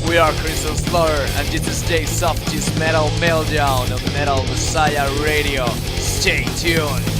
We are Crimson Slaughter, and this is Dave Softees Metal Meltdown on Metal Messiah Radio. Stay tuned.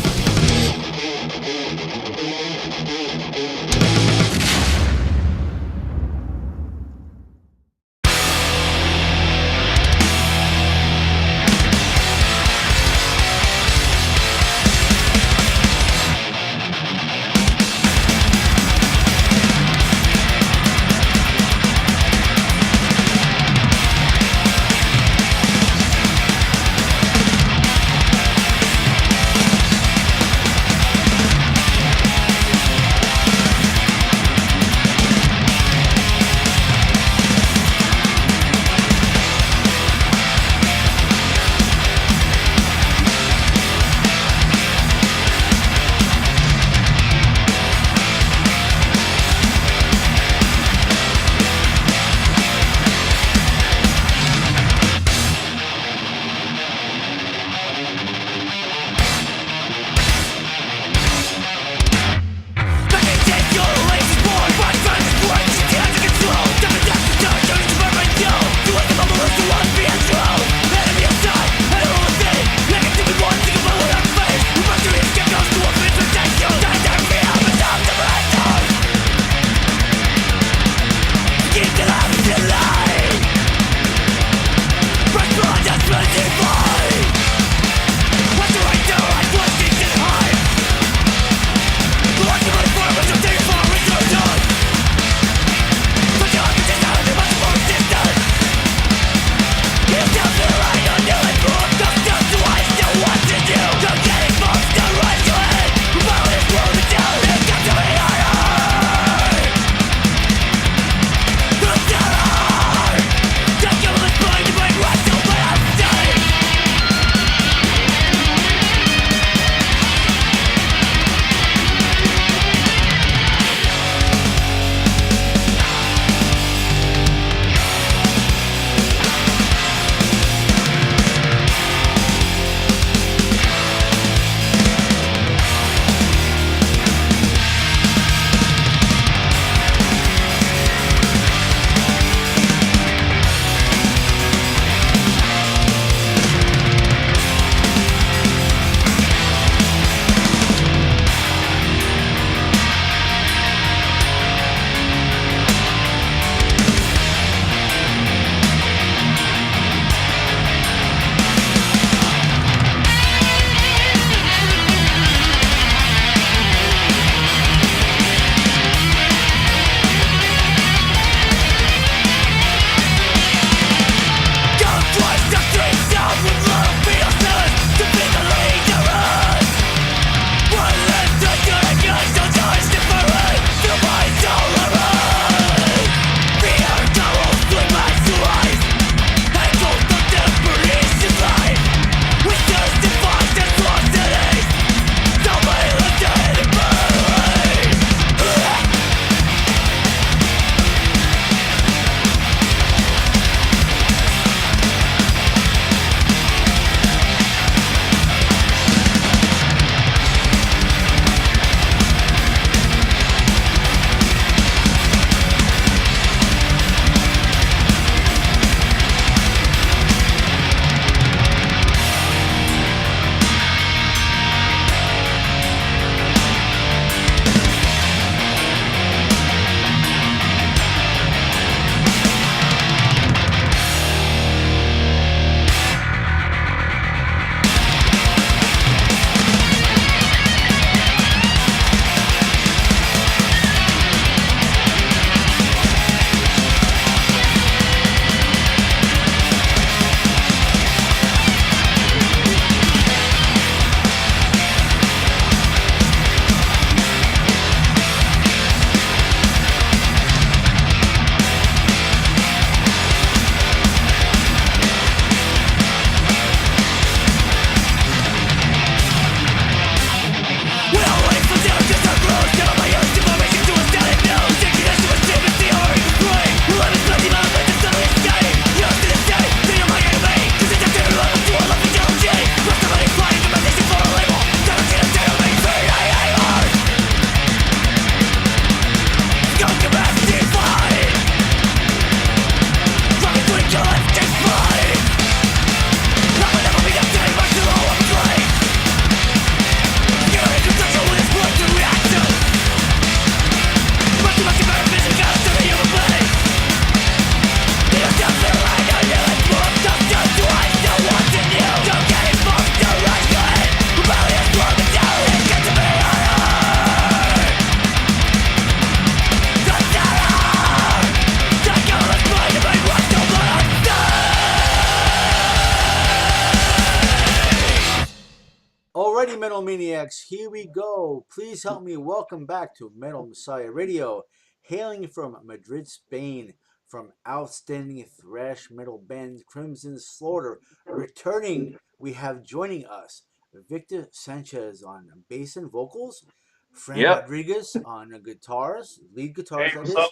Metal Maniacs, here we go. Please help me welcome back to Metal Messiah Radio, hailing from Madrid, Spain, from outstanding thrash metal band Crimson Slaughter. Returning, we have joining us Víctor Sánchez on bass and vocals, Fran Yep. Rodríguez on guitars, lead guitars Hey, that what's is, up?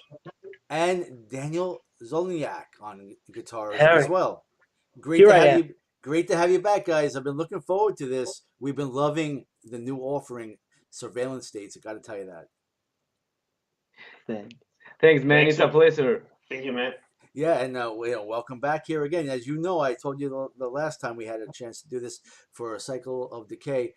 and Daniel Zolyniak on guitars as Harry, well. Great here to I have am. you. Great to have you back, guys. I've been looking forward to this. We've been loving the new offering, Surveillance States. I got to tell you that. Thanks. Thanks, man. Thanks, It's a man. pleasure. Thank you, man. Yeah, and welcome back here again. As you know, I told you the last time we had a chance to do this for a cycle of decay.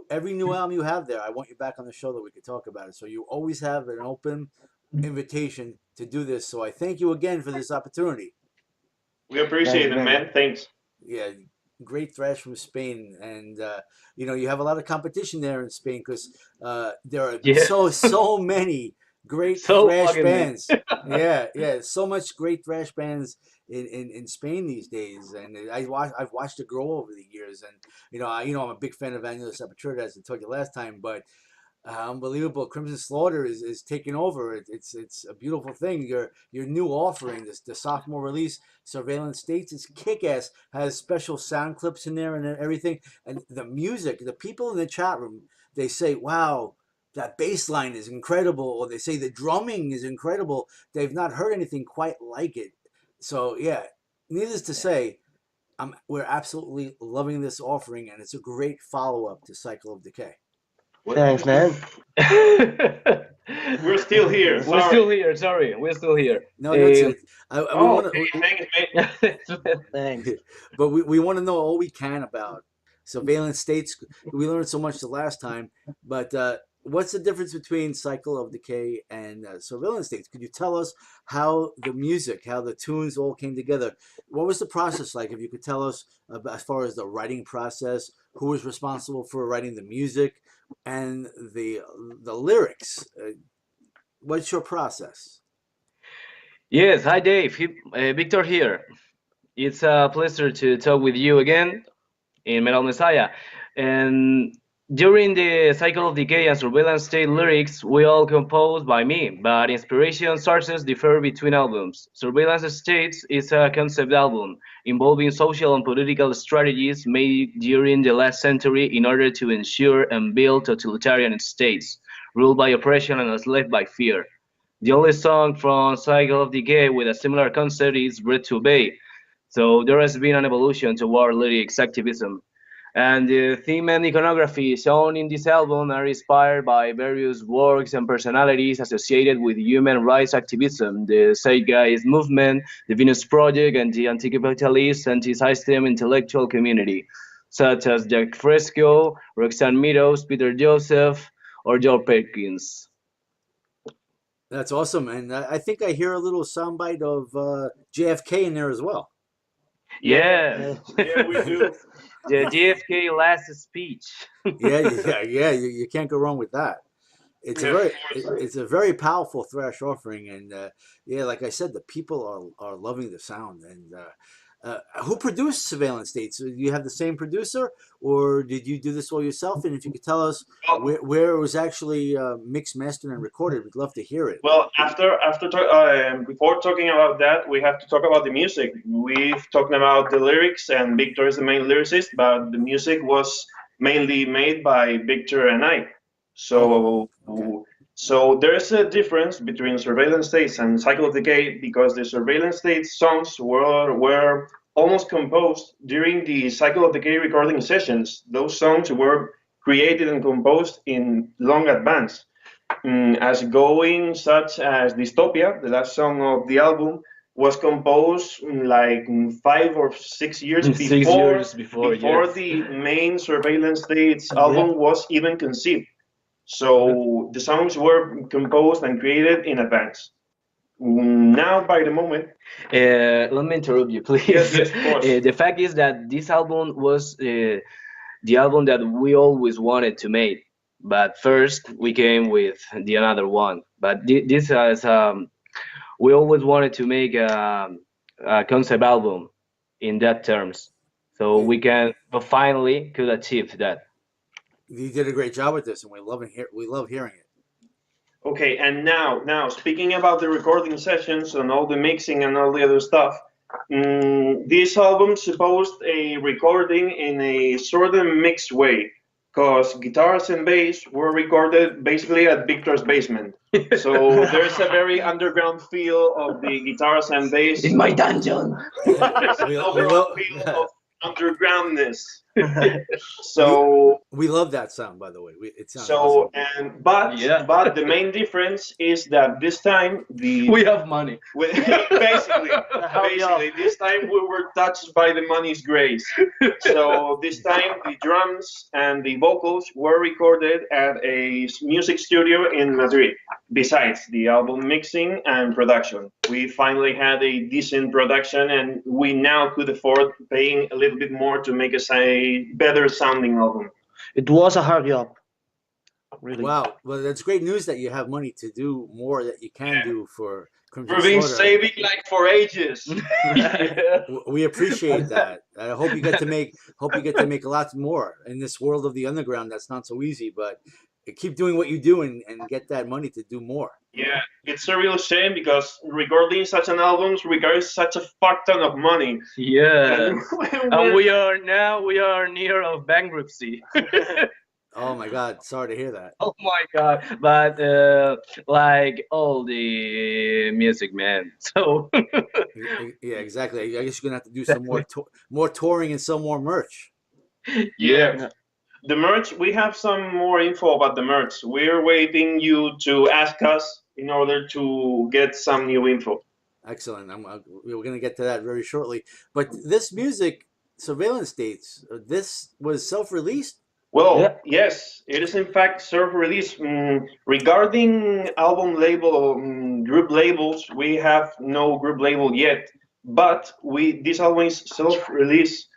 Every new album you have there, I want you back on the show that we could talk about it. So you always have an open invitation to do this. So I thank you again for this opportunity. We appreciate Thanks, it, man. Thanks. Yeah, great thrash from Spain, and you have a lot of competition there in Spain because there are Yeah. so many great So thrash fucking many. bands. Yeah, so much great thrash bands in Spain these days, and I've watched it grow over the years, and I'm a big fan of Daniel Zolyniak, as I told you last time, but. Unbelievable! Crimson Slaughter is taking over. It's a beautiful thing. Your new offering, the sophomore release, Surveillance States, is kick ass. Has special sound clips in there and everything. And the music, the people in the chat room, they say, "Wow, that bass line is incredible," or they say the drumming is incredible. They've not heard anything quite like it. So yeah, needless to say, we're absolutely loving this offering, and it's a great follow up to Cycle of Decay. Thanks, man. We're still here. We're Sorry. still here. Sorry, we're still here. No, that's it. We want Okay, thanks, man. Thanks. but we want to know all we can about Surveillance States. We learned so much the last time, but what's the difference between Cycle of Decay and Surveillance States? Could you tell us how the music, how the tunes all came together? What was the process like? If you could tell us as far as the writing process, who was responsible for writing the music and the lyrics? What's your process? Yes. Hi, Dave. Victor here. It's a pleasure to talk with you again in Metal Messiah. And during the Cycle of Decay and Surveillance State lyrics, we all composed by me, but inspiration sources differ between albums. Surveillance States is a concept album involving social and political strategies made during the last century in order to ensure and build totalitarian states, ruled by oppression and enslaved by fear. The only song from Cycle of Decay with a similar concept is Bred to Obey, so there has been an evolution toward lyrics activism. And the theme and iconography shown in this album are inspired by various works and personalities associated with human rights activism, the Zeitgeist movement, the Venus Project, and the anti-capitalist, anti-system intellectual community, such as Jack Fresco, Roxanne Meadows, Peter Joseph, or Joe Perkins. That's awesome, and I think I hear a little soundbite of JFK in there as well. Yeah. Yeah, we do. The JFK last speech. Yeah. You can't go wrong with that. It's a Yeah, very of course. it's a very powerful thrash offering, and yeah, like I said, the people are loving the sound. And who produced Surveillance States? Do you have the same producer, or did you do this all yourself? And if you could tell us Well, where it was actually mixed, mastered, and recorded, we'd love to hear it. well, before talking about that, we have to talk about the music. We've talked about the lyrics, and Victor is the main lyricist, but the music was mainly made by Victor and I. Oh, So, okay. so there's a difference between Surveillance States and Cycle of Decay because the Surveillance States songs were almost composed during the Cycle of Decay recording sessions. Those songs were created and composed in long advance. As going such as Dystopia, the last song of the album, was composed like 5 or 6 years 6 years before, before yes. the main Surveillance States Yeah. album was even conceived. So the songs were composed and created in advance. Now, by the moment, Let me interrupt you, please. yes, of course. The fact is that this album was the album that we always wanted to make, but first we came with the another one. But this is we always wanted to make a concept album in that terms, so Yeah, we can finally could achieve that. You did a great job with this, and we love hearing it. Okay, and now speaking about the recording sessions and all the mixing and all the other stuff, this album supposed a recording in a sort of mixed way, because guitars and bass were recorded basically at Victor's basement. So there's a very underground feel of the guitars and bass. In my dungeon. There's an overall feel of undergroundness. So we love that sound, by the way. It sounds so awesome. but the main difference is that this time we have money. Basically this time we were touched by the money's grace. So this time the drums and the vocals were recorded at a music studio in Madrid. Besides the album mixing and production, we finally had a decent production, and we now could afford paying a little bit more to make us a better sounding album. It was a hard job. Really. Wow. Well, that's great news that you have money to do more that you can do for Crimson We've been Slaughter. saving like for ages. We appreciate that. I hope you get to make a lot more in this world of the underground. That's not so easy, but keep doing what you do and get that money to do more. Yeah, it's a real shame because recording such an album requires such a fuck ton of money. Yeah, and we are near of bankruptcy. Oh my God, sorry to hear that. Oh my God, but like all the music, man. So Yeah, exactly. I guess you're gonna have to do some more touring and some more merch. Yeah. The merch, we have some more info about the merch. We're waiting you to ask us in order to get some new info. Excellent. We're going to get to that very shortly. But this music, Surveillance States, this was self-released? Well, yes, it is in fact self-released. Regarding album label, group labels, we have no group label yet. But this album is self-released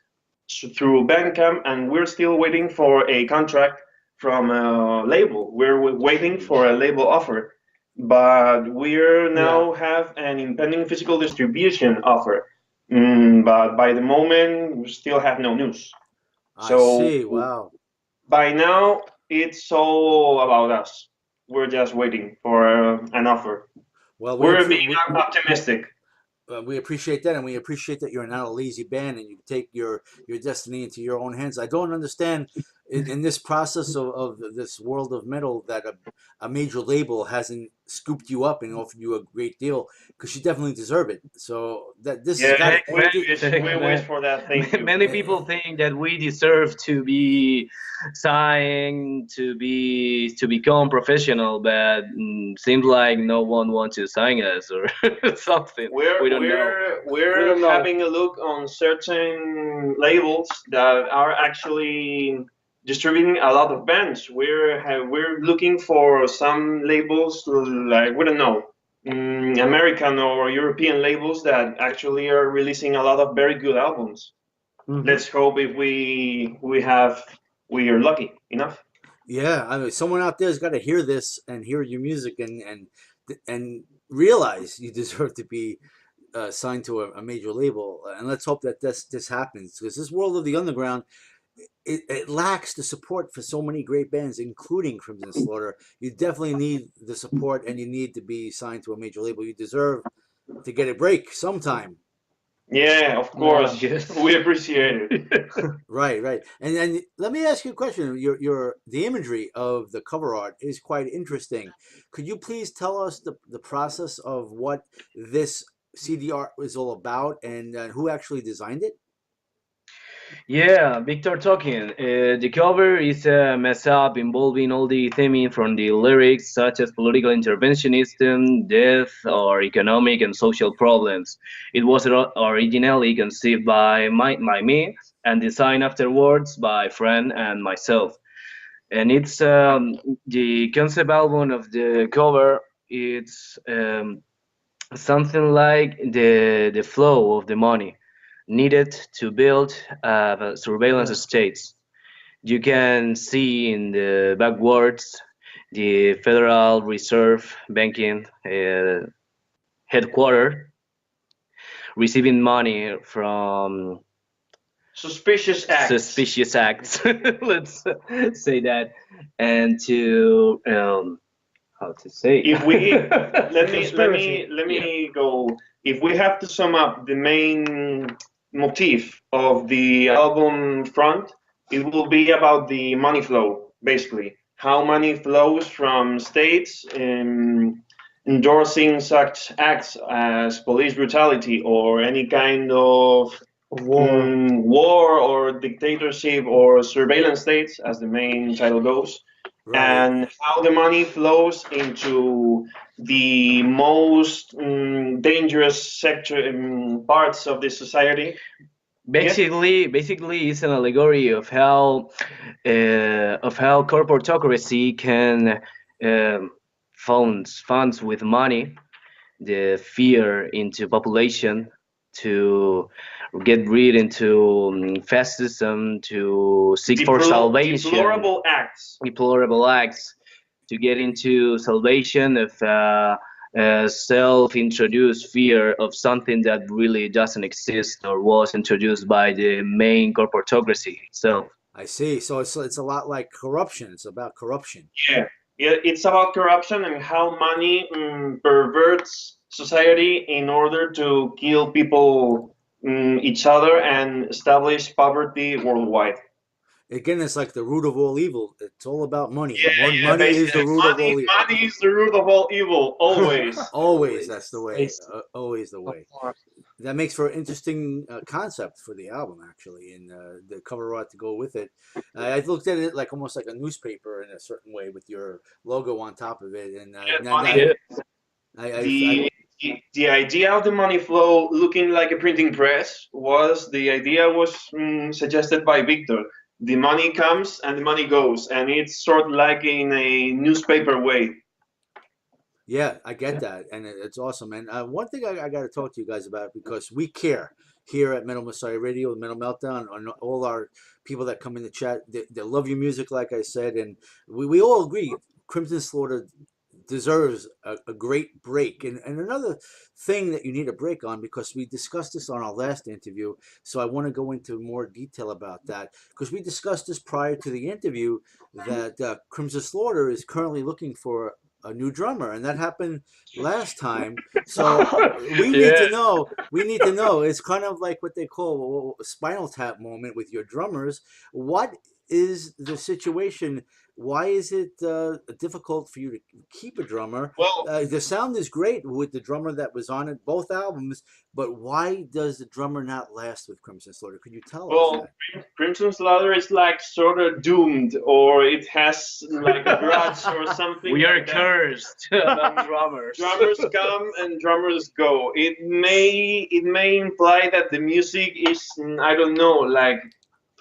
through Bandcamp, and we're still waiting for a contract from a label. We're waiting for a label offer, but we're now have an impending physical distribution offer. But by the moment, we still have no news. I see. Wow. By now, it's all about us. We're just waiting for an offer. Well, we're being optimistic. We appreciate that, and we appreciate that you're not a lazy band and you take your destiny into your own hands. I don't understand in this process of this world of metal that a major label hasn't scooped you up and offered you a great deal, because you definitely deserve it. So that this is we wish for that. Thank you. Many people think that we deserve to be signed to become professional, but seems like no one wants to sign us or something. We're having a look on certain labels that are actually distributing a lot of bands. We're looking for some labels like, we don't know, American or European labels that actually are releasing a lot of very good albums. Mm-hmm. Let's hope if we are lucky enough. Yeah, I mean, someone out there's got to hear this and hear your music and realize you deserve to be signed to a major label. And let's hope that this happens, because this world of the underground, it lacks the support for so many great bands, including Crimson Slaughter. You definitely need the support, and you need to be signed to a major label. You deserve to get a break sometime. Yeah, of course. We appreciate it. Right. And let me ask you a question. The imagery of the cover art is quite interesting. Could you please tell us the process of what this CD art was all about, and who actually designed it? Yeah, Victor talking. The cover is a mess up involving all the theming from the lyrics, such as political interventionism, death, or economic and social problems. It was originally conceived by me and designed afterwards by Fran and myself. And it's the concept album of the cover. It's something like the flow of the money needed to build surveillance states. You can see in the backwards the Federal Reserve Banking headquarters receiving money from suspicious acts. suspicious acts. Let's say that, and to how to say. If we let Conspiracy. me go. If we have to sum up the main motif of the album front, it will be about the money flow, basically. How money flows from states endorsing such acts as police brutality or any kind of war or dictatorship or surveillance states, as the main title goes, Right. and how the money flows into the most dangerous sector parts of the society. Basically, it's an allegory of how corporatocracy can funds with money the fear into population to get rid into fascism, to seek for salvation, deplorable acts to get into salvation of self-introduced fear of something that really doesn't exist or was introduced by the main corporatocracy itself. I see. So it's a lot like corruption. It's about corruption. Yeah, it's about corruption and how money perverts society in order to kill people, each other, and establish poverty worldwide. Again, it's like the root of all evil. It's all about money. Yeah, Money is the root of all evil. Money is the root of all evil, always. Always, that's the way. Always the way. That makes for an interesting concept for the album, actually, and the cover art to go with it. I looked at it like almost like a newspaper in a certain way with your logo on top of it. And the idea of the money flow looking like a printing press was suggested by Victor. The money comes and the money goes, and it's sort of like in a newspaper way. Yeah, I get that, and it's awesome. And one thing I got to talk to you guys about, because we care here at Metal Messiah Radio, Metal Meltdown, on all our people that come in the chat. They love your music, like I said, and we all agree Crimson Slaughter deserves a great break. And another thing that you need a break on, because we discussed this on our last interview, so I want to go into more detail about that, because we discussed this prior to the interview, that Crimson Slaughter is currently looking for a new drummer, and that happened last time. So we need to know. It's kind of like what they call a Spinal Tap moment with your drummers. What is the situation? Why is it difficult for you to keep a drummer? Well, the sound is great with the drummer that was on it, both albums, but why does the drummer not last with Crimson Slaughter? Could you tell us that? Crimson Slaughter is like sort of doomed, or it has like a grudge or something. We are like cursed among drummers. Drummers come and drummers go. It may imply that the music is, I don't know, like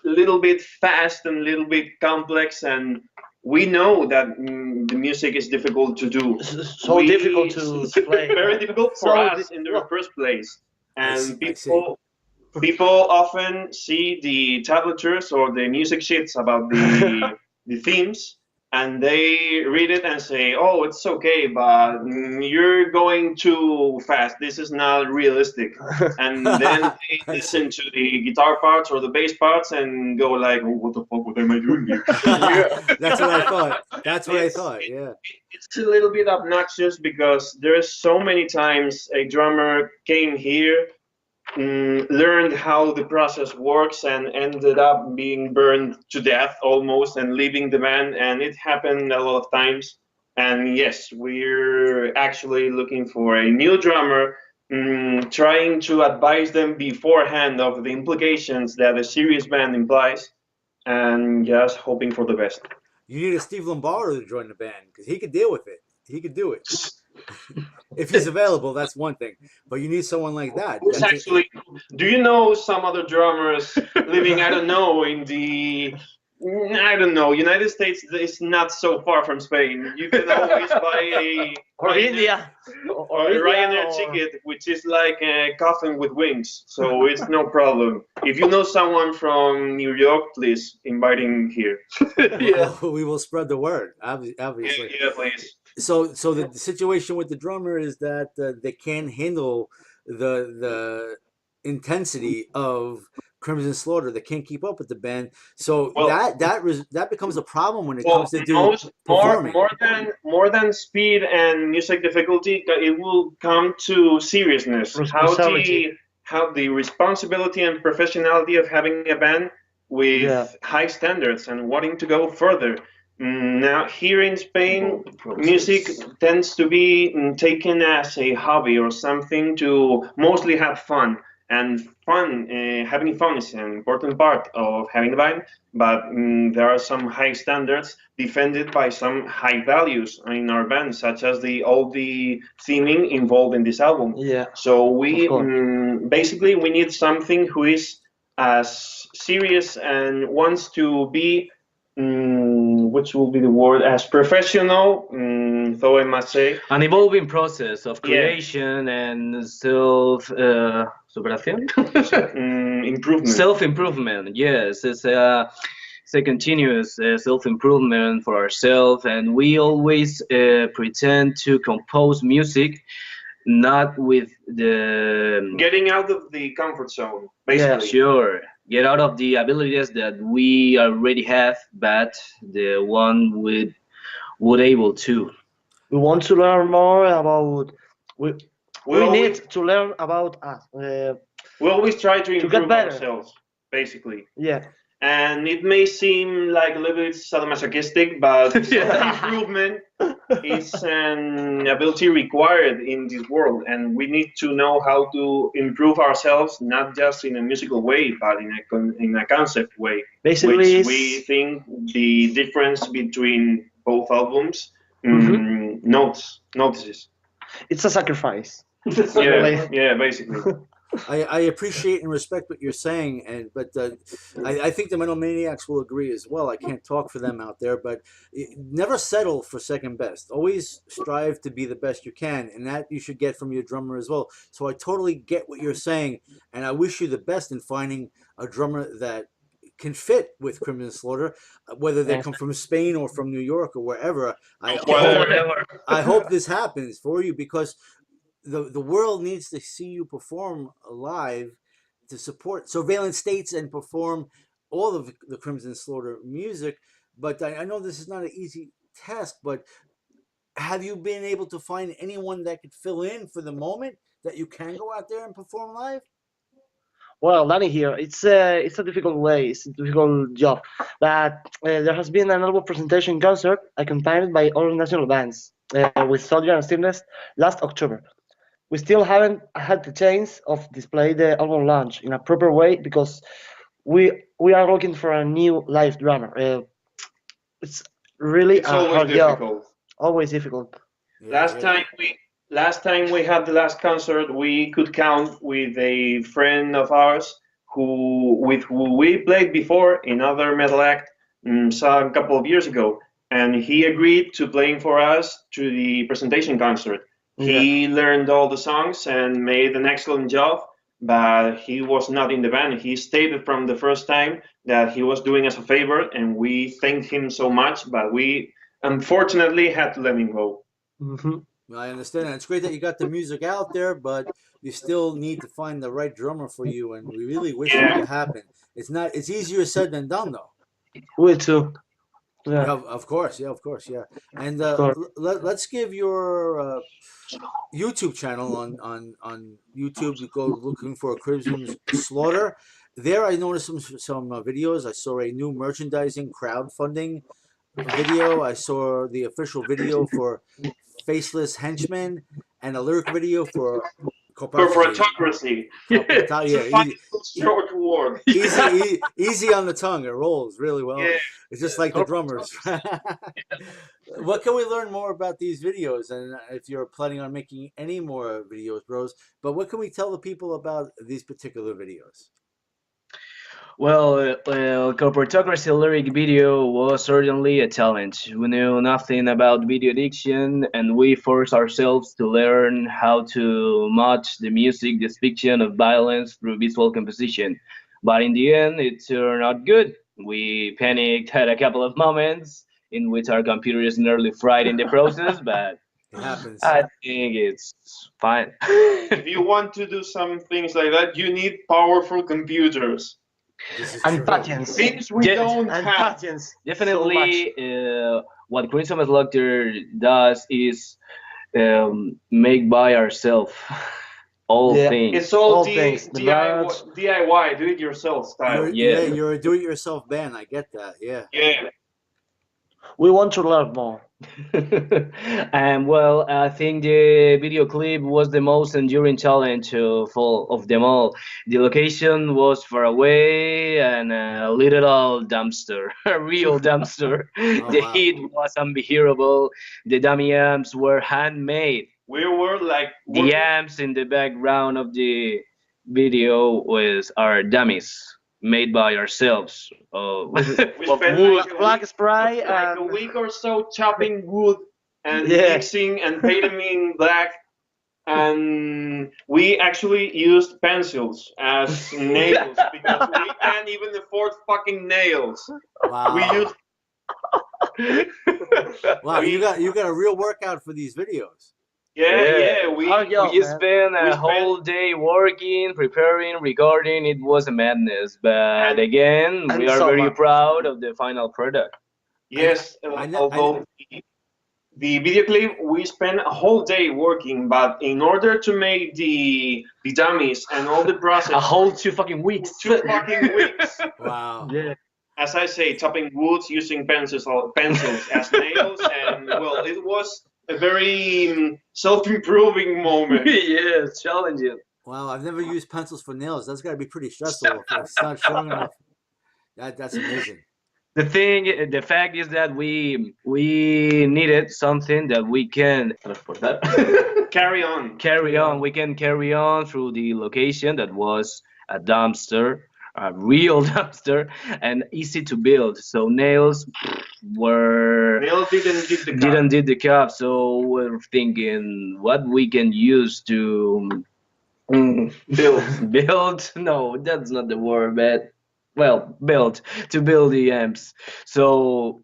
a little bit fast and a little bit complex, and we know that the music is difficult to do. Difficult to play. Very difficult for us in the first place. And people often see the tablatures or the music sheets about the themes, and they read it and say, "Oh, it's okay, but you're going too fast. This is not realistic." And then they listen to the guitar parts or the bass parts and go like, "Oh, what the fuck? What am I doing here?" That's what I thought. Yeah. It's a little bit obnoxious because there's so many times a drummer came here, learned how the process works, and ended up being burned to death almost and leaving the band, and it happened a lot of times. And yes, we're actually looking for a new drummer, trying to advise them beforehand of the implications that a serious band implies, and just hoping for the best. You need a Steve Lombardo to join the band, because he could deal with it. He could do it. If he's available, that's one thing. But you need someone like that. Do you know some other drummers living, I don't know, in the, United States is not so far from Spain. You can always buy or India. Or a Ryanair ticket, which is like a coffin with wings. So it's no problem. If you know someone from New York, please invite him here. We will spread the word, obviously. Yeah, please. So the situation with the drummer is that they can't handle the intensity of Crimson Slaughter that can't keep up with the band. So Well, that becomes a problem when it well, comes to doing performing. more than speed and music difficulty, it will come to seriousness. Responsibility. How the responsibility and professionality of having a band with Yeah. high standards and wanting to go further. Now, here in Spain, music tends to be taken as a hobby or something to mostly have fun. And having fun is an important part of having a band, but there are some high standards defended by some high values in our band, such as all the theming involved in this album. Yeah. So we Of course. basically we need something who is as serious and wants to be, which will be the word, as professional, though I must say. An evolving process of Yeah. creation and superación? Improvement. Self-improvement, yes. It's a continuous self-improvement for ourselves, and we always pretend to compose music not with the Getting out of the comfort zone, basically. sure get out of the abilities that we already have, but the one would able to. We want to learn more about. We We need to learn about us. We always try to get improve better. ourselves, basically. Yeah. And it may seem like a little bit sadomasochistic, but self-improvement is an ability required in this world, and we need to know how to improve ourselves, not just in a musical way, but in a concept way. Basically, Which it's- we think the difference between both albums notices. It's a sacrifice. Yeah, basically. I appreciate and respect what you're saying, but I think the Metal Maniacs will agree as well. I can't talk for them out there, but never settle for second best. Always strive to be the best you can, and that you should get from your drummer as well. So I totally get what you're saying, and I wish you the best in finding a drummer that can fit with Crimson Slaughter, whether they come from Spain or from New York or wherever. I hope this happens for you, because the world needs to see you perform live to support Surveillance States and perform all of the Crimson Slaughter music. But I know this is not an easy task, but have you been able to find anyone that could fill in for the moment, that you can go out there and perform live? Well, Danny here. It's a difficult way. It's a difficult job. But there has been an album presentation concert accompanied by all national bands with Soldier and Stillness last October. We still haven't had the chance of display the album launch in a proper way because we are looking for a new live drummer. It's really It's a always hard job. difficult. Always difficult. Last time we had the last concert, we could count with a friend of ours who we played before in other metal act a couple of years ago, and he agreed to playing for us to the presentation concert. He learned all the songs and made an excellent job, but he was not in the band. He stated from the first time that he was doing us a favor, and we thanked him so much, but we unfortunately had to let him go. Mm-hmm. I understand that. It's great that you got the music out there, but you still need to find the right drummer for you, and we really wish it could happen. It's easier said than done, though. We too. Yeah, Yeah. of course, yeah. And course. let's give your YouTube channel on YouTube. You go looking for Crimson Slaughter. There, I noticed some videos. I saw a new merchandising crowdfunding video. I saw the official video for Faceless Henchmen and a lyric video for Corporatocracy. Yeah, Short word. easy on the tongue. It rolls really well. Yeah. It's just like the drummers. What can we learn more about these videos? And if you're planning on making any more videos, bros, but what can we tell the people about these particular videos? Well, Corporatocracy lyric video was certainly a challenge. We knew nothing about video addiction, and we forced ourselves to learn how to match the music depiction of violence through visual composition. But in the end, it turned out good. We panicked at a couple of moments in which our computers nearly fried in the process, but It happens. I think it's fine. If you want to do some things like that, you need powerful computers. This is And true. patience. Things we Yeah. don't And have. patience. Definitely, what Crimson Slaughter does is make by ourselves all Yeah. things. It's all All things, the merch. DIY, do it yourself style. Yeah. You're a do-it-yourself band. I get that. Yeah. Yeah. We want to learn more. And well, I think the video clip was the most enduring challenge of them all. The location was far away and a literal dumpster, a real dumpster. The wow. heat was unbearable. The dummy amps were handmade. We were like The working- amps in the background of the video are dummies made by ourselves. we Of spent wood. like a Black week- spray like a and week or so chopping wood and Yeah. mixing and painting black. And we actually used pencils as nails because we can't even afford fucking nails. Wow. We used Wow. You got a real workout for these videos. we Hard job, We man. spent a We spent- whole day working, preparing, recording. It was a madness, but And- again, we and are so very much. proud of the final product. yes. Although the video clip we spent a whole day working, but in order to make the dummies and all the process, A whole 2 fucking weeks. 2 fucking weeks. Wow. yeah. As I say, chopping woods using pencils as nails, and well, it was a very self-improving moment. Yes, challenging. Wow. I've never used pencils for nails. That's got to be pretty stressful if it's not strong enough. That's amazing. The fact is that we needed something that we can Carry on. carry on. We can carry on through the location that was a dumpster, a real dumpster, and easy to build. So nails were Nail didn't did the cut. didn't did the cup. So we're thinking what we can use to build. build. No, that's not the word, but well, build to build the amps. So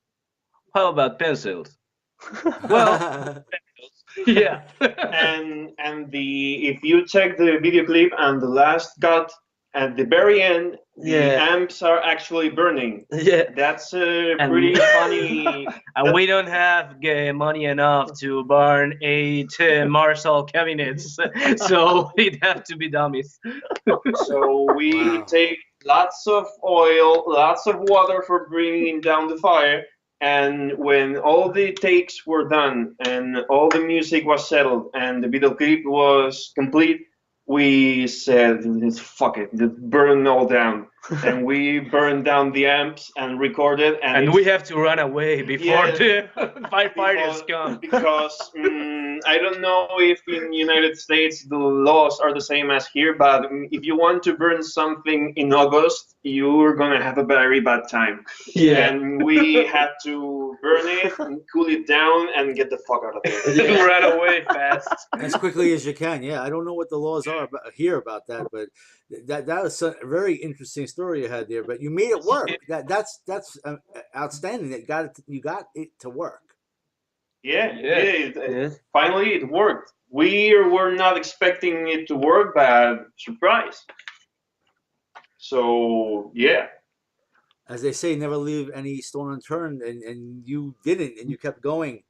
how about pencils? Well, yeah. and if you check the video clip and the last cut at the very end, the Yeah. amps are actually burning. Yeah. That's And- pretty funny. And we don't have money enough to burn 8 Marshall cabinets, so it have to be dummies. So we Wow. take lots of oil, lots of water for bringing down the fire. And when all the takes were done and all the music was settled and the video clip was complete, we said, fuck it, burn all down. And we burned down the amps and recorded. And we have to run away before Yeah. the firefighters come. Because I don't know if in United States the laws are the same as here, but if you want to burn something in August, you're gonna have a very bad time. Yeah. And we had to burn it and cool it down and get the fuck out of there. Run away fast. As quickly as you can. Yeah, I don't know what the laws are about that, but that was a very interesting story you had there. But you made it work. That's outstanding. That you got it to work. Yeah. Finally it worked. We were not expecting it to work, but surprise. So yeah. As they say, never leave any stone unturned, and you didn't, and you kept going.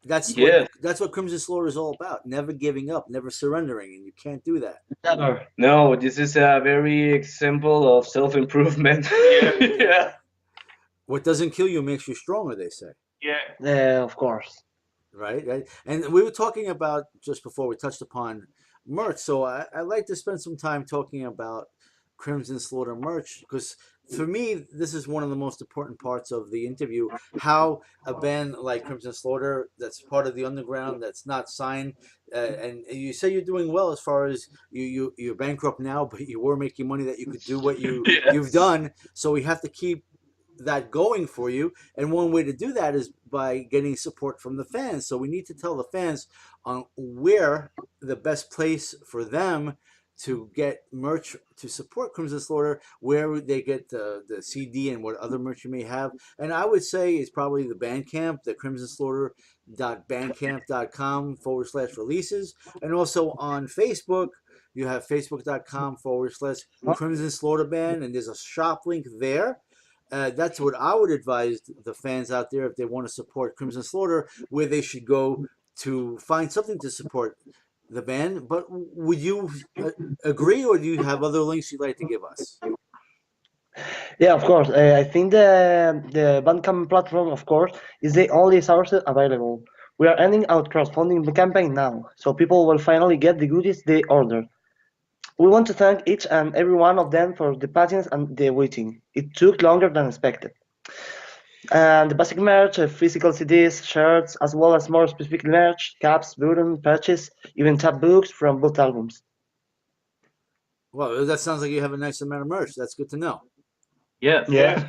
That's what Crimson Slaughter is all about. Never giving up, never surrendering, and you can't do that. Never. No, this is a very example of self-improvement. Yeah. What doesn't kill you makes you stronger, they say. Yeah. Yeah, of course. Right? And we were talking about, just before we touched upon merch, so I'd like to spend some time talking about Crimson Slaughter merch, because for me, this is one of the most important parts of the interview, how a band like Crimson Slaughter, that's part of the underground, that's not signed, and you say you're doing well as far as you're bankrupt now, but you were making money that you could do what you've done, so we have to keep that going for you, and one way to do that is by getting support from the fans. So we need to tell the fans on where the best place for them to get merch to support Crimson Slaughter, where they get the CD and what other merch you may have. And I would say it's probably the Bandcamp, the crimsonslaughter.bandcamp.com /releases, and also on Facebook, you have facebook.com/Crimson Slaughter Band, and there's a shop link there. That's what I would advise the fans out there if they want to support Crimson Slaughter, where they should go to find something to support the band. But would you agree, or do you have other links you'd like to give us? Yeah, of course. I think the Bandcamp platform, of course, is the only source available. We are ending our crowdfunding campaign now, so people will finally get the goodies they ordered. We want to thank each and every one of them for the patience and the waiting. It took longer than expected. And the basic merch, physical CDs, shirts, as well as more specific merch, caps, button, patches, even tab books from both albums. Well, that sounds like you have a nice amount of merch. That's good to know. Yeah. Yeah.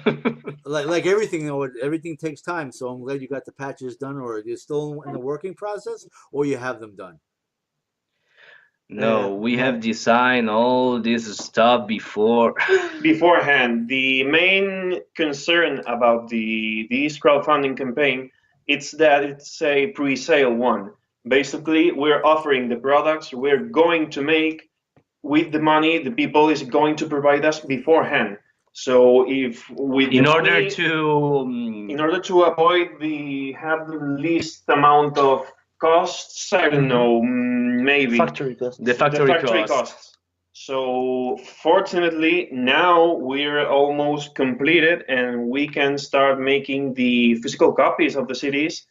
Like everything, though, everything takes time. So I'm glad you got the patches done, or you're still in the working process, or you have them done. No, we have designed all this stuff before. Beforehand. The main concern about this crowdfunding campaign it's that it's a pre-sale one. Basically, we're offering the products we're going to make with the money the people is going to provide us beforehand. So if with in the order money, to in order to avoid have the least amount of costs, I don't know, maybe Factory costs. the factory cost. costs. So fortunately, now we're almost completed and we can start making the physical copies of the CDs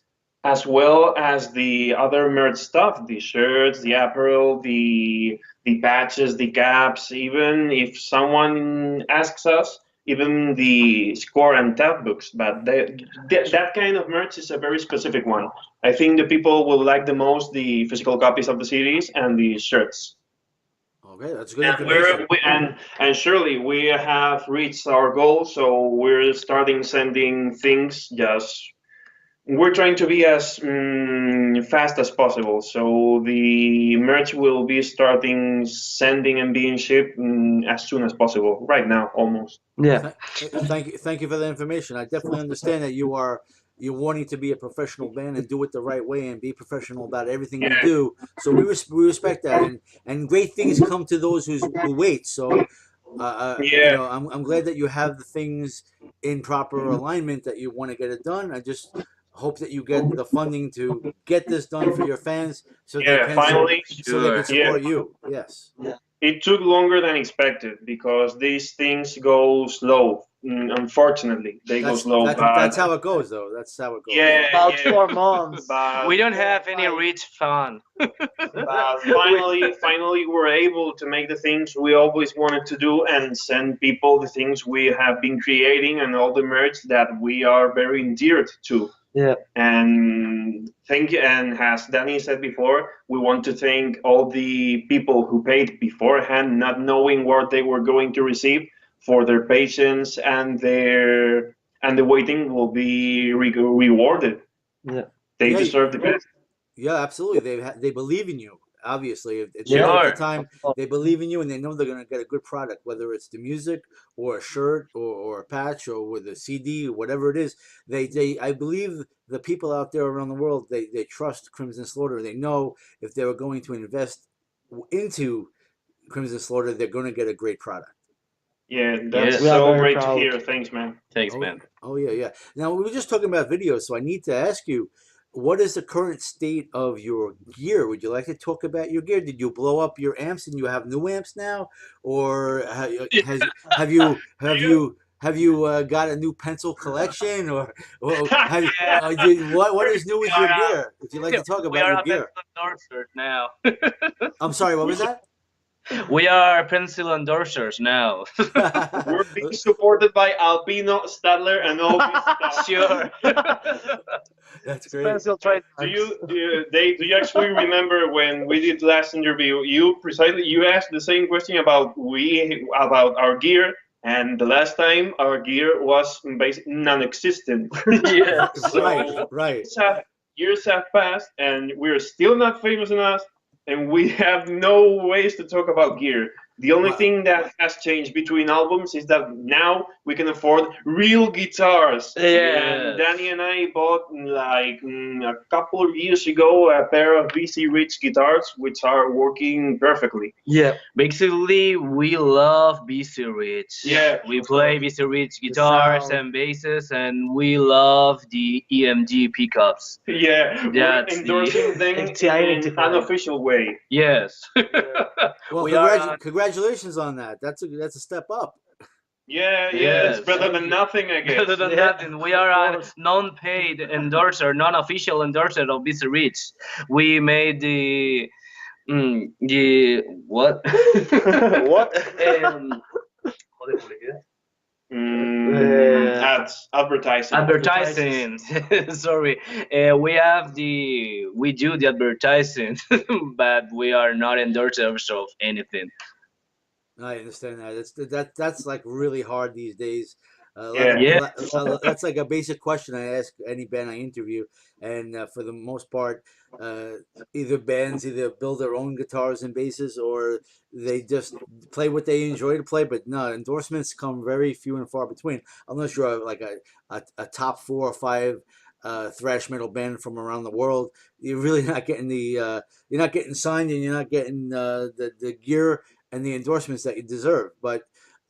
as well as the other merch stuff, the shirts, the apparel, the patches, the caps, even if someone asks us, even the score and tab books. But that kind of merch is a very specific one. I think the people will like the most the physical copies of the CDs and the shirts. Okay, that's good And information. and surely we have reached our goal, so we're starting sending things. We're trying to be as fast as possible. So the merch will be starting sending and being shipped as soon as possible. Right now, almost. Yeah. Thank you for the information. I definitely understand that you're wanting to be a professional band and do it the right way and be professional about everything you do. So we respect that, and great things come to those who wait. So I'm glad that you have the things in proper alignment, that you want to get it done. I just hope that you get the funding to get this done for your fans, so they can support you. Yes. It took longer than expected because these things go slow. Unfortunately, they go slow. That's how it goes, though. That's how it goes. Yeah, About 4 months. We don't have any rich fund. Finally, we're able to make the things we always wanted to do and send people the things we have been creating and all the merch that we are very endeared to. Yeah. And thank you. And as Danny said before, we want to thank all the people who paid beforehand, not knowing what they were going to receive, for their patience and the waiting will be rewarded. Yeah. They deserve the best. Yeah, absolutely. They believe in you. Obviously, it's Sure. the time they believe in you, and they know they're going to get a good product, whether it's the music or a shirt or a patch or with a CD or whatever it is. I believe the people out there around the world, they trust Crimson Slaughter. They know if they were going to invest into Crimson Slaughter, they're going to get a great product. Yeah, that's Yes. so great to hear. Thanks, man. Thanks, man. Oh yeah. Now we were just talking about videos, so I need to ask you, what is the current state of your gear? Would you like to talk about your gear? Did you blow up your amps and you have new amps now, or have you got a new pencil collection, or what is new with your gear? Would you like to talk about your gear? We are pencil endorsers now. I'm sorry, what was that? We are pencil endorsers now. We're being supported by Albino, Stadler, and all this stuff. Sure. That's great. Dave, do you actually remember when we did last interview? You asked the same question about our gear, and the last time our gear was basically non-existent. Yeah. So Right. Years have passed, and we're still not famous enough, and we have no ways to talk about gear. The only Wow. thing that has changed between albums is that now we can afford real guitars. Yeah. And Danny and I bought like a couple of years ago a pair of BC Rich guitars, which are working perfectly. Yeah. Basically, we love BC Rich. Yeah. We play BC Rich guitars sound. and basses, and we love the EMG pickups. Yeah, we're That's endorsing them FTI in an identified. unofficial way. Yes. Well, We are congratulations on that. That's a step up. Yeah, Yes. it's better than nothing, I guess. Better than Yeah, nothing. We are a non-paid endorser, non-official endorser of BC Rich. We made the what? What? Joder, ¿por qué? Ads, advertising. Advertising. Sorry, we do the advertising, but we are not endorsers of anything. I understand that. That's like really hard these days. Yeah. That's like a basic question I ask any band I interview, and for the most part, either bands either build their own guitars and basses, or they just play what they enjoy to play. But no, endorsements come very few and far between, unless you're like a top 4 or 5 thrash metal band from around the world. You're really not getting you're not getting signed, and you're not getting the gear and the endorsements that you deserve. But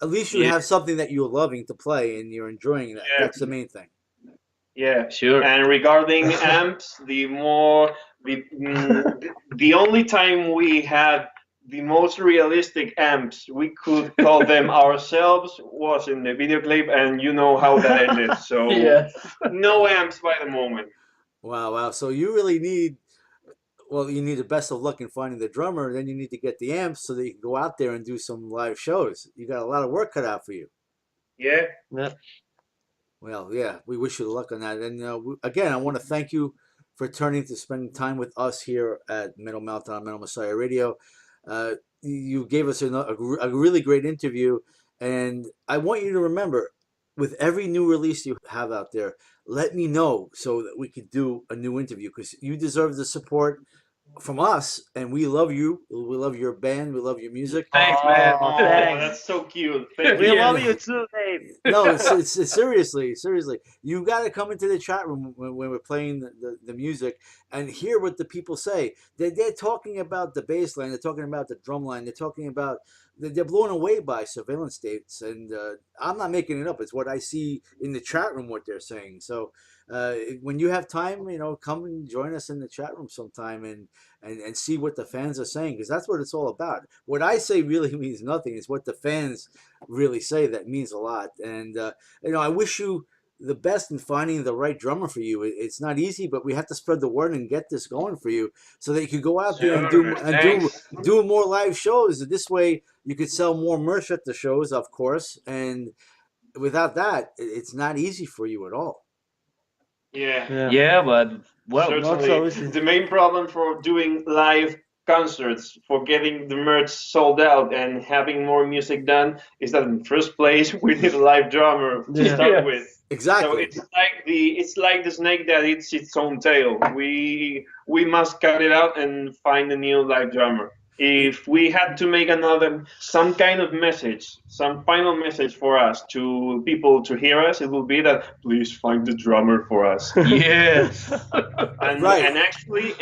at least you have something that you're loving to play and you're enjoying that. Yeah. That's the main thing. Yeah, Sure. And regarding amps, the only time we had the most realistic amps we could call them ourselves was in the video clip, and you know how that ended. So no amps by the moment. Wow. So you really need, well, you need the best of luck in finding the drummer. Then you need to get the amps so that you can go out there and do some live shows. You got a lot of work cut out for you. Yeah. Well, yeah, we wish you luck on that. And again, I want to thank you for spending time with us here at Metal Meltdown, Metal Messiah Radio. You gave us a really great interview, and I want you to remember, with every new release you have out there, let me know so that we could do a new interview, because you deserve the support from us, and we love you. We love your band. We love your music. Thanks, man. Oh, Thanks. that's so cute. Thank We you. love you too, Dave. No, it's seriously. You got to come into the chat room when we're playing the music and hear what the people say. They're talking about the bass line. They're talking about the drum line. They're talking about, they're blown away by surveillance states. And I'm not making it up. It's what I see in the chat room, what they're saying. So when you have time, come and join us in the chat room sometime and see what the fans are saying, because that's what it's all about. What I say really means nothing. It's what the fans really say that means a lot. And I wish you the best in finding the right drummer for you. It's not easy, but we have to spread the word and get this going for you so that you could go out there and do more live shows. This way you could sell more merch at the shows, of course, and without that, it's not easy for you at all. Yeah. But well, Certainly. The main problem for doing live concerts, for getting the merch sold out and having more music done, is that in first place we need a live drummer to start with. Exactly. So it's like the snake that eats its own tail. We must cut it out and find a new live drummer. If we had to make some kind of message, some final message for us to people to hear us, it will be that please find the drummer for us. yes. And actually,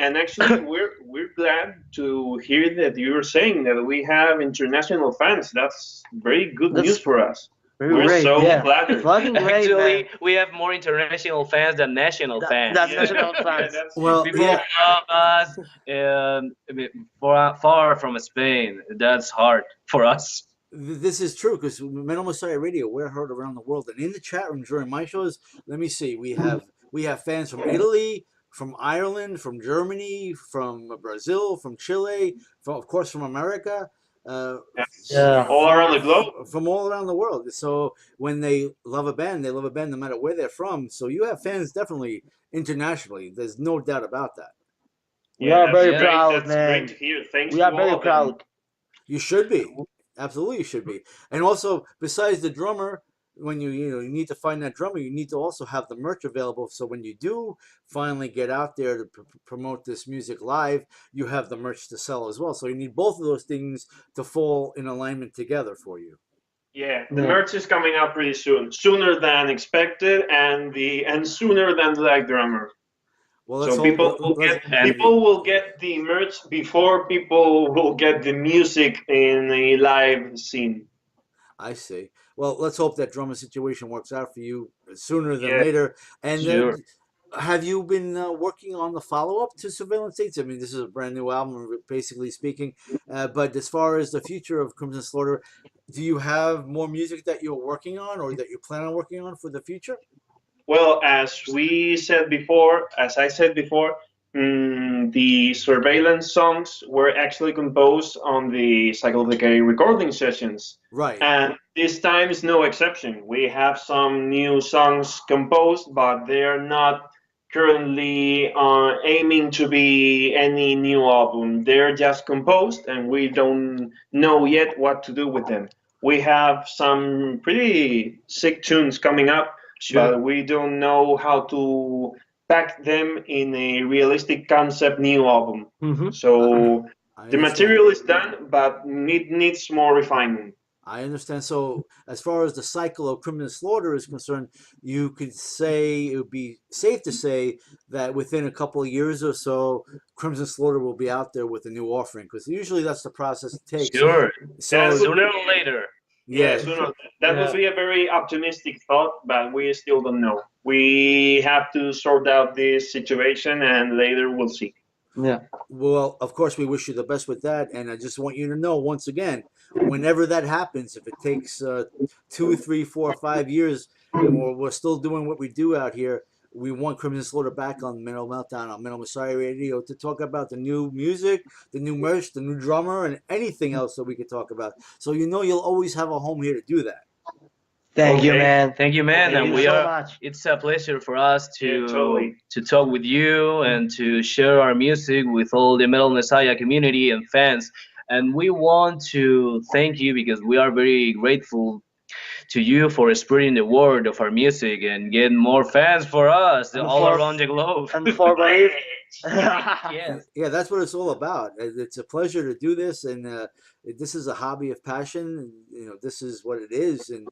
we're glad to hear that you're saying that we have international fans. That's very good news for us. We're great, so flattered. Fucking great, Actually, man. we have more international fans than national fans. That's national fans. Well, People love us far from Spain. That's hard for us. This is true, because Metal Messiah Radio, we're heard around the world. And in the chat room during my shows, let me see, we have fans from Italy, from Ireland, from Germany, from Brazil, from Chile, of course from America. All around the globe. From all around the world. So when they love a band no matter where they're from. So you have fans definitely internationally. There's no doubt about that. We are very that's proud, great. That's man. great to hear. Thanks We to are very all of them. proud. You should be. Absolutely you should be. And also, besides the drummer, when you need to find that drummer, you need to also have the merch available. So when you do finally get out there to promote this music live, you have the merch to sell as well. So you need both of those things to fall in alignment together for you. Yeah, the merch is coming out pretty soon, sooner than expected, and sooner than the live drummer. Well, So people will get the merch before people will get the music in a live scene. I see. Well, let's hope that drummer situation works out for you sooner than Yeah. later. And Sure. have you been working on the follow-up to Surveillance States? I mean, this is a brand new album, basically speaking. But as far as the future of Crimson Slaughter, do you have more music that you're working on or that you plan on working on for the future? Well, as I said before, the surveillance songs were actually composed on the Cycle of Decay recording sessions. Right. And this time is no exception. We have some new songs composed, but they are not currently aiming to be any new album. They're just composed, and we don't know yet what to do with them. We have some pretty sick tunes coming up, but we don't know how to pack them in a realistic concept new album. So the material is done, but needs more refinement. I understand. So, as far as the cycle of Crimson Slaughter is concerned, you could say it would be safe to say that within a couple of years or so, Crimson Slaughter will be out there with a new offering, because usually that's the process it takes. Sure. So Sooner or later. Yeah, that would be a very optimistic thought, but we still don't know. We have to sort out this situation, and later we'll see. Yeah. Well, of course, we wish you the best with that, and I just want you to know once again, whenever that happens, if it takes 2, 3, 4, 5 years, and we're still doing what we do out here, we want Crimson Slaughter back on Metal Meltdown on Metal Messiah Radio to talk about the new music, the new merch, the new drummer, and anything else that we could talk about. So you'll always have a home here to do that. Thank you, man. Thank you, man. Thank And you so much. it's a pleasure for us to totally. to talk with you and to share our music with all the Metal Messiah community and fans. And we want to thank you because we are very grateful to you for spreading the word of our music and getting more fans for us And all for- around the globe. And for Believe. Yes. Yeah, that's what it's all about. It's a pleasure to do this, and this is a hobby of passion. This is what it is, and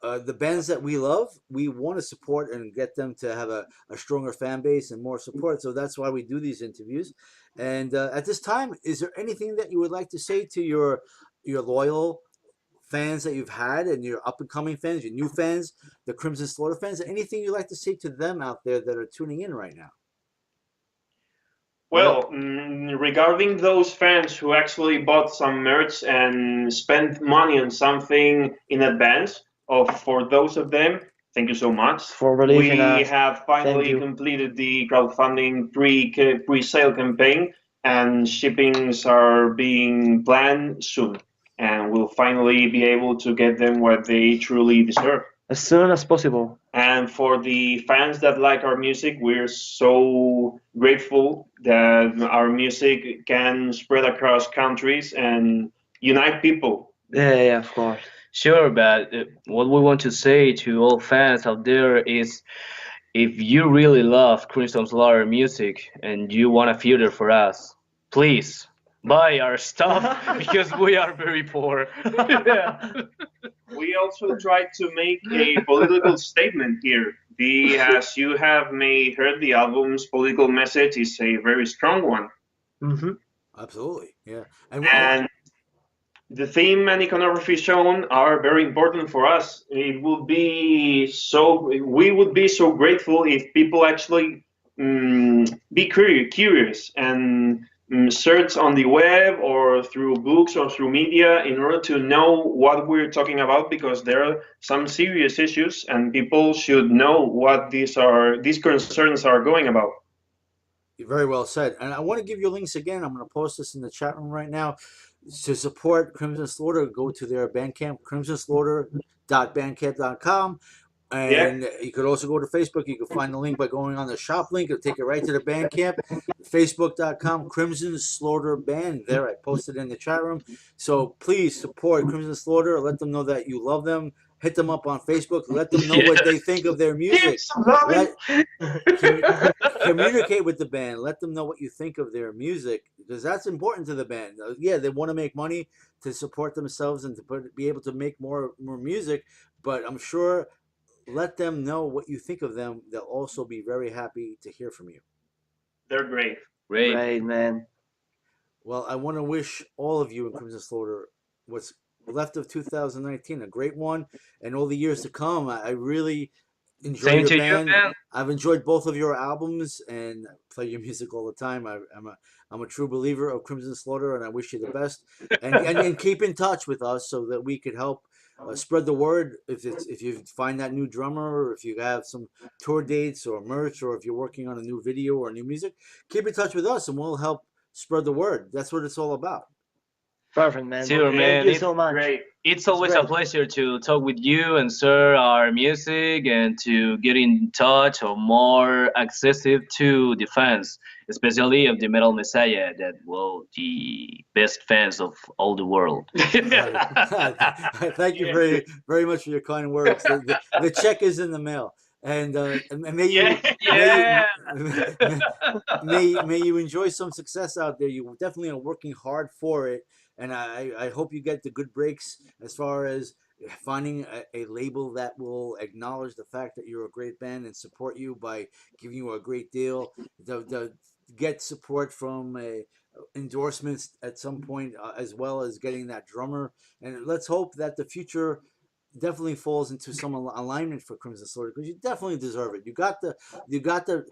the bands that we love, we want to support and get them to have a stronger fan base and more support. So that's why we do these interviews. And at this time, is there anything that you would like to say to your loyal fans that you've had and your up and coming fans, your new fans, the Crimson Slaughter fans? Anything you'd like to say to them out there that are tuning in right now? Well, regarding those fans who actually bought some merch and spent money on something in advance, for those of them, thank you so much. For believing We us. have Thank finally you. completed the crowdfunding pre-sale campaign, and shippings are being planned soon. And we'll finally be able to get them what they truly deserve. As soon as possible. And for the fans that like our music, we're so grateful that our music can spread across countries and unite people. Yeah, of course. Sure, but what we want to say to all fans out there is if you really love Crimson Slaughter music and you want a future for us, please buy our stuff because we are very poor. Yeah. We also tried to make a political statement here. As you have may heard, the album's political message is a very strong one. Mm-hmm. Absolutely, yeah. And the theme and iconography shown are very important for us. We would be so grateful if people actually be curious and search on the web or through books or through media in order to know what we're talking about, because there are some serious issues and people should know what these concerns are going about. Very well said. And I want to give you links again. I'm going to post this in the chat room right now. To support Crimson Slaughter, go to their Bandcamp, crimsonslaughter.bandcamp.com. And you could also go to Facebook. You can find the link by going on the shop link. It'll take you right to the Bandcamp, facebook.com, Crimson Slaughter Band. There, I posted in the chat room. So please support Crimson Slaughter. Let them know that you love them. hit them up on Facebook. Let them know what they think of their Give music. some love. Communicate with the band. Let them know what you think of their music, because that's important to the band. Yeah, they want to make money to support themselves and to be able to make more music, but I'm sure let them know what you think of them. They'll also be very happy to hear from you. They're great. Great. Great, man. Well, I want to wish all of you in Crimson Slaughter what's left of 2019 a great one, and all the years to come. I really enjoy Same your to you, band. man. I've enjoyed both of your albums and play your music all the time. I'm a true believer of Crimson Slaughter, and I wish you the best. And keep in touch with us so that we could help spread the word. If you find that new drummer, or if you have some tour dates or merch, or if you're working on a new video or new music, keep in touch with us, and we'll help spread the word. That's what it's all about. Perfect, man. Sure, Thank man. you so much. Great. It's always a great. pleasure to talk with you and share our music and to get in touch or more accessible to the fans, especially of the Metal Messiah, that the best fans of all the world. Thank you very, very much for your kind words. The check is in the mail, and may you Yeah. may you enjoy some success out there. You definitely are working hard for it, and I hope you get the good breaks as far as finding a label that will acknowledge the fact that you're a great band and support you by giving you a great deal. Get support from endorsements at some point, as well as getting that drummer. And let's hope that the future definitely falls into some alignment for Crimson Slaughter, because you definitely deserve it. You got the.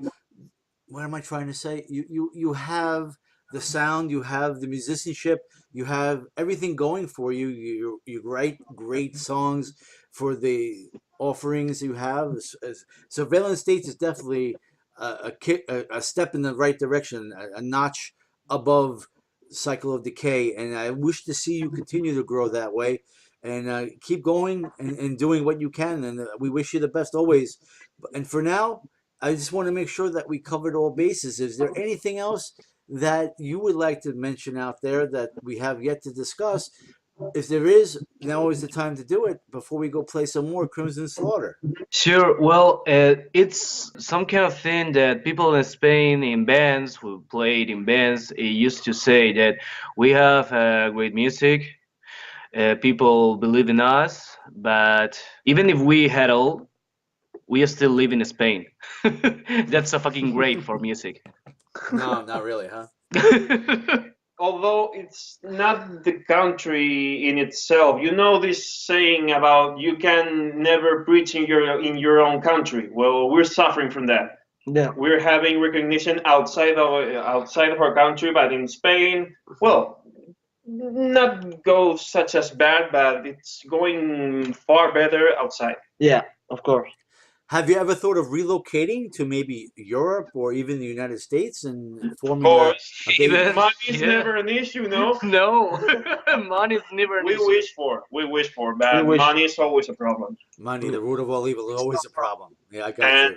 What am I trying to say? You have the sound, you have the musicianship, you have everything going for you. You write great songs for the offerings you have. Surveillance States is definitely a step in the right direction, a notch above Cycle of Decay, and I wish to see you continue to grow that way, and keep going and doing what you can, and we wish you the best always. And for now, I just want to make sure that we covered all bases. Is there anything else that you would like to mention out there that we have yet to discuss? If there is, now is the time to do it before we go play some more Crimson Slaughter. Sure. Well, it's some kind of thing that people in Spain in bands who played in bands used to say that we have great music. People believe in us, but even if we had all, we still live in Spain. That's so fucking great for music. No, not really, huh? Although it's not the country in itself. You know this saying about you can never preach in your own country. Well, we're suffering from that. Yeah. We're having recognition outside of our country, but in Spain, well, not go such as bad, but it's going far better outside. Yeah, of course. Have you ever thought of relocating to maybe Europe or even the United States and forming Of course, a big... Even- money is Yeah. never an issue, no? No, money is never an We issue. wish for, but We wish. money is always a problem. Money, the root of all evil, is always a problem. Yeah, I got you.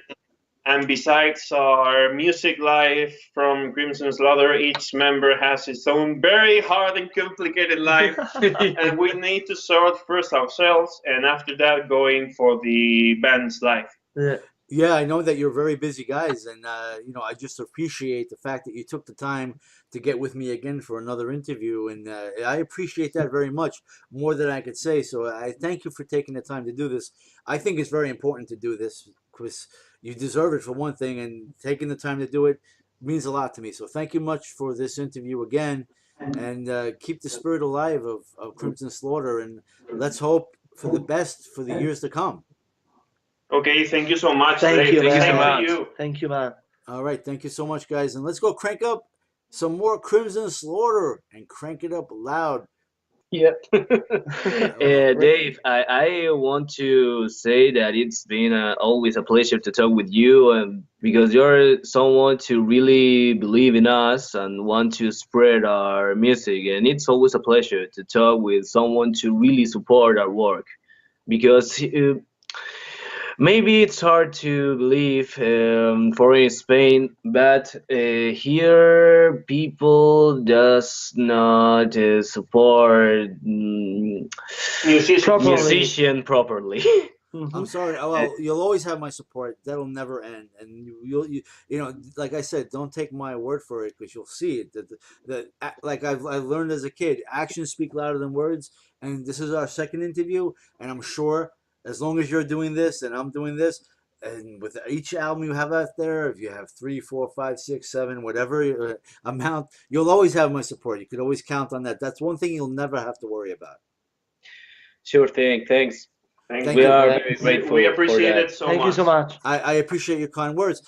And besides our music life from Crimson Slaughter, each member has his own very hard and complicated life, and we need to sort first ourselves, and after that, going for the band's life. Yeah. Yeah, I know that you're very busy guys, and I just appreciate the fact that you took the time to get with me again for another interview, and I appreciate that very much, more than I could say. So I thank you for taking the time to do this. I think it's very important to do this because you deserve it for one thing, and taking the time to do it means a lot to me. So thank you much for this interview again, and keep the spirit alive of Crimson Slaughter, and let's hope for the best for the years to come. Okay, thank you so much. Thank Dave. you, man. Same Thank to you. Thank you, man. All right, thank you so much, guys, and let's go crank up some more Crimson Slaughter and crank it up loud. Yeah. Dave, I want to say that it's been always a pleasure to talk with you, and because you're someone to really believe in us and want to spread our music, and it's always a pleasure to talk with someone to really support our work, because Maybe it's hard to believe for in Spain, but here people does not support Musicians. Properly. musician properly. I'm sorry. Well, you'll always have my support. That'll never end. And you know, like I said, don't take my word for it because you'll see it. Like I've learned as a kid, actions speak louder than words. And this is our second interview, and I'm sure as long as you're doing this and I'm doing this, and with each album you have out there, if you have 3, 4, 5, 6, 7, whatever amount, you'll always have my support. You can always count on that. That's one thing you'll never have to worry about. Sure thing. Thanks. Thank Thank We you. are very grateful. We for appreciate that. it so Thank much. you so much. I appreciate your kind words.